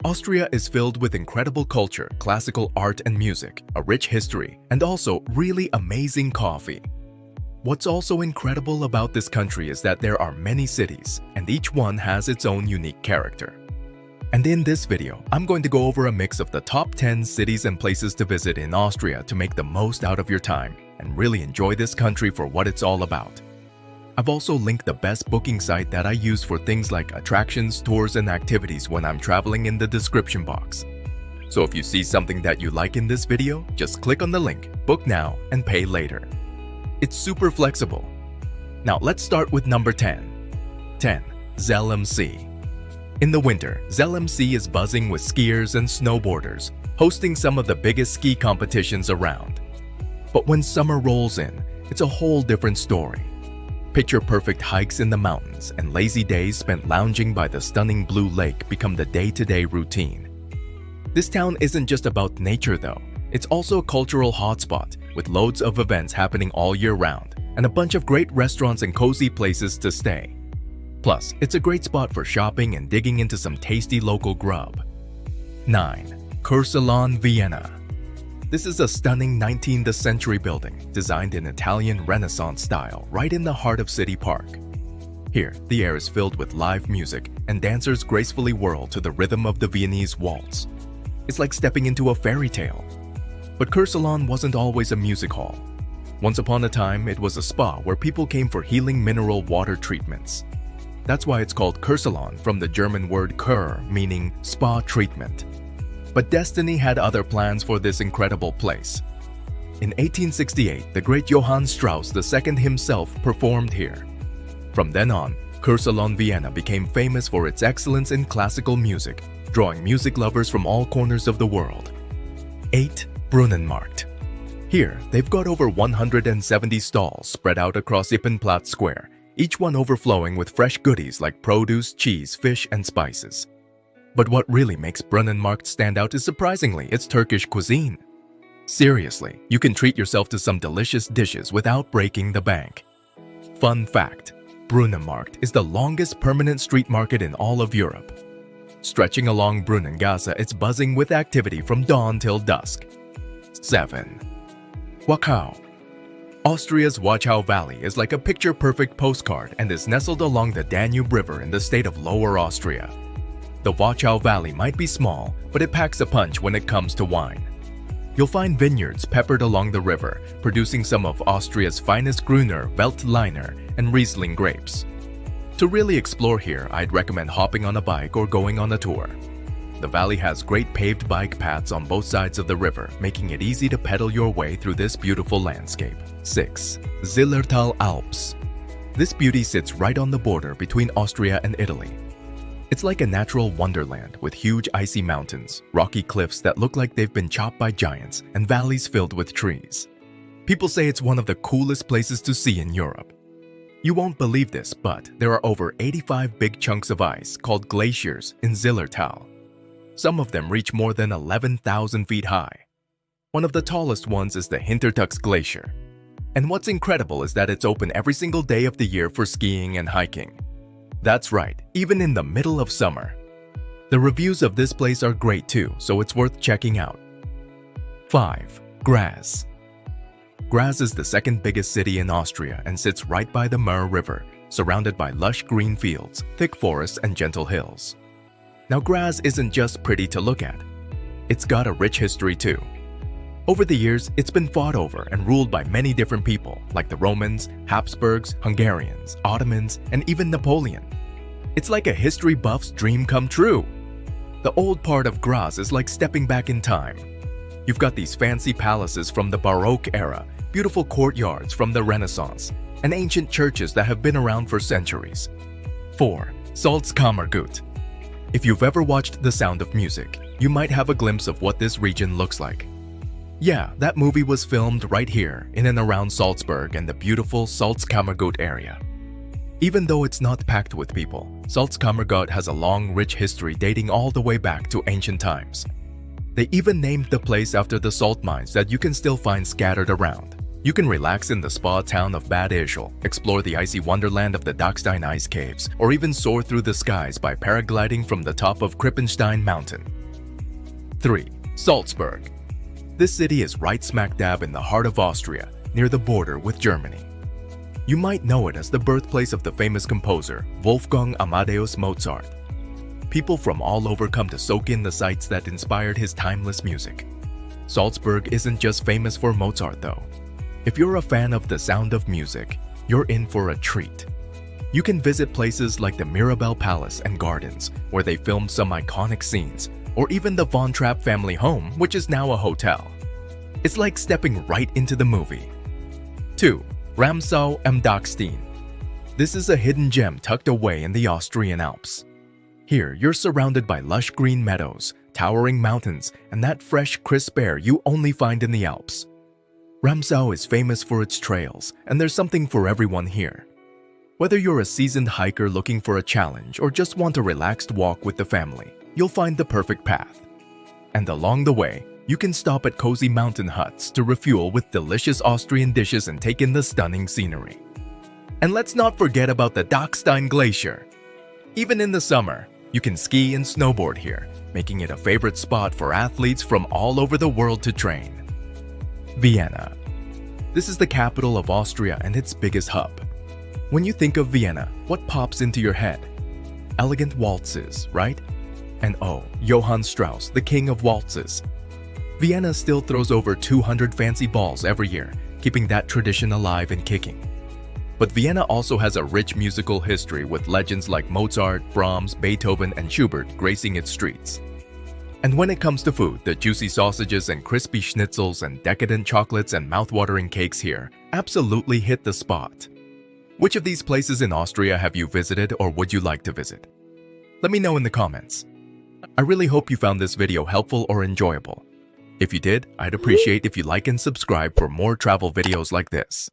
Austria is filled with incredible culture, classical art and music, a rich history, and also really amazing coffee. What's also incredible about this country is that there are many cities, and each one has its own unique character. And in this video, I'm going to go over a mix of the top 10 cities and places to visit in Austria to make the most out of your time and really enjoy this country for what it's all about. I've also linked the best booking site that I use for things like attractions, tours, and activities when I'm traveling in the description box. So if you see something that you like in this video, just click on the link, book now, and pay later. It's super flexible. Now let's start with number 10. 10. Zell Sea. In the winter, Zell Sea is buzzing with skiers and snowboarders, hosting some of the biggest ski competitions around. But when summer rolls in, it's a whole different story. Picture-perfect hikes in the mountains and lazy days spent lounging by the stunning blue lake become the day-to-day routine. This town isn't just about nature though. It's also a cultural hotspot with loads of events happening all year round and a bunch of great restaurants and cozy places to stay. Plus, it's a great spot for shopping and digging into some tasty local grub. 9. Kursalon, Vienna. This is a stunning 19th century building designed in Italian Renaissance style right in the heart of City Park. Here, the air is filled with live music and dancers gracefully whirl to the rhythm of the Viennese waltz. It's like stepping into a fairy tale. But Kursalon wasn't always a music hall. Once upon a time, it was a spa where people came for healing mineral water treatments. That's why it's called Kursalon from the German word Kur, meaning spa treatment. But destiny had other plans for this incredible place. In 1868, the great Johann Strauss II himself performed here. From then on, Kursalon, Vienna became famous for its excellence in classical music, drawing music lovers from all corners of the world. 8. Brunnenmarkt. Here, they've got over 170 stalls spread out across Ippenplatz Square, each one overflowing with fresh goodies like produce, cheese, fish, and spices. But what really makes Brunnenmarkt stand out is surprisingly its Turkish cuisine. Seriously, you can treat yourself to some delicious dishes without breaking the bank. Fun fact, Brunnenmarkt is the longest permanent street market in all of Europe. Stretching along Brunnengasse, it's buzzing with activity from dawn till dusk. 7. Wachau. Austria's Wachau Valley is like a picture-perfect postcard and is nestled along the Danube River in the state of Lower Austria. The Wachau Valley might be small, but it packs a punch when it comes to wine. You'll find vineyards peppered along the river, producing some of Austria's finest Gruner, Veltliner, and Riesling grapes. To really explore here, I'd recommend hopping on a bike or going on a tour. The valley has great paved bike paths on both sides of the river, making it easy to pedal your way through this beautiful landscape. 6. Zillertal Alps. This beauty sits right on the border between Austria and Italy. It's like a natural wonderland with huge icy mountains, rocky cliffs that look like they've been chopped by giants, and valleys filled with trees. People say it's one of the coolest places to see in Europe. You won't believe this, but there are over 85 big chunks of ice called glaciers in Zillertal. Some of them reach more than 11,000 feet high. One of the tallest ones is the Hintertux Glacier. And what's incredible is that it's open every single day of the year for skiing and hiking. That's right, even in the middle of summer. The reviews of this place are great too, so it's worth checking out. 5. Graz. Graz is the second biggest city in Austria and sits right by the Mur River, surrounded by lush green fields, thick forests, and gentle hills. Now Graz isn't just pretty to look at. It's got a rich history too. Over the years, it's been fought over and ruled by many different people, like the Romans, Habsburgs, Hungarians, Ottomans, and even Napoleon. It's like a history buff's dream come true. The old part of Graz is like stepping back in time. You've got these fancy palaces from the Baroque era, beautiful courtyards from the Renaissance, and ancient churches that have been around for centuries. 4. Salzkammergut. If you've ever watched The Sound of Music, you might have a glimpse of what this region looks like. Yeah, that movie was filmed right here in and around Salzburg and the beautiful Salzkammergut area. Even though it's not packed with people, Salzkammergut has a long, rich history dating all the way back to ancient times. They even named the place after the salt mines that you can still find scattered around. You can relax in the spa town of Bad Ischl, explore the icy wonderland of the Dachstein ice caves, or even soar through the skies by paragliding from the top of Krippenstein Mountain. 3. Salzburg. This city is right smack dab in the heart of Austria, near the border with Germany. You might know it as the birthplace of the famous composer Wolfgang Amadeus Mozart. People from all over come to soak in the sights that inspired his timeless music. Salzburg isn't just famous for Mozart though. If you're a fan of the sound of music, you're in for a treat. You can visit places like the Mirabell Palace and Gardens, where they filmed some iconic scenes, or even the Von Trapp family home, which is now a hotel. It's like stepping right into the movie. 2. Ramsau am Dachstein. This is a hidden gem tucked away in the Austrian Alps. Here, you're surrounded by lush green meadows, towering mountains, and that fresh, crisp air you only find in the Alps. Ramsau is famous for its trails, and there's something for everyone here. Whether you're a seasoned hiker looking for a challenge or just want a relaxed walk with the family, you'll find the perfect path. And along the way, you can stop at cozy mountain huts to refuel with delicious Austrian dishes and take in the stunning scenery. And let's not forget about the Dachstein Glacier. Even in the summer, you can ski and snowboard here, making it a favorite spot for athletes from all over the world to train. Vienna. This is the capital of Austria and its biggest hub. When you think of Vienna, what pops into your head? Elegant waltzes, right? And oh, Johann Strauss, the king of waltzes. Vienna still throws over 200 fancy balls every year, keeping that tradition alive and kicking. But Vienna also has a rich musical history with legends like Mozart, Brahms, Beethoven, and Schubert gracing its streets. And when it comes to food, the juicy sausages and crispy schnitzels and decadent chocolates and mouth-watering cakes here absolutely hit the spot. Which of these places in Austria have you visited or would you like to visit? Let me know in the comments. I really hope you found this video helpful or enjoyable. If you did, I'd appreciate if you like and subscribe for more travel videos like this.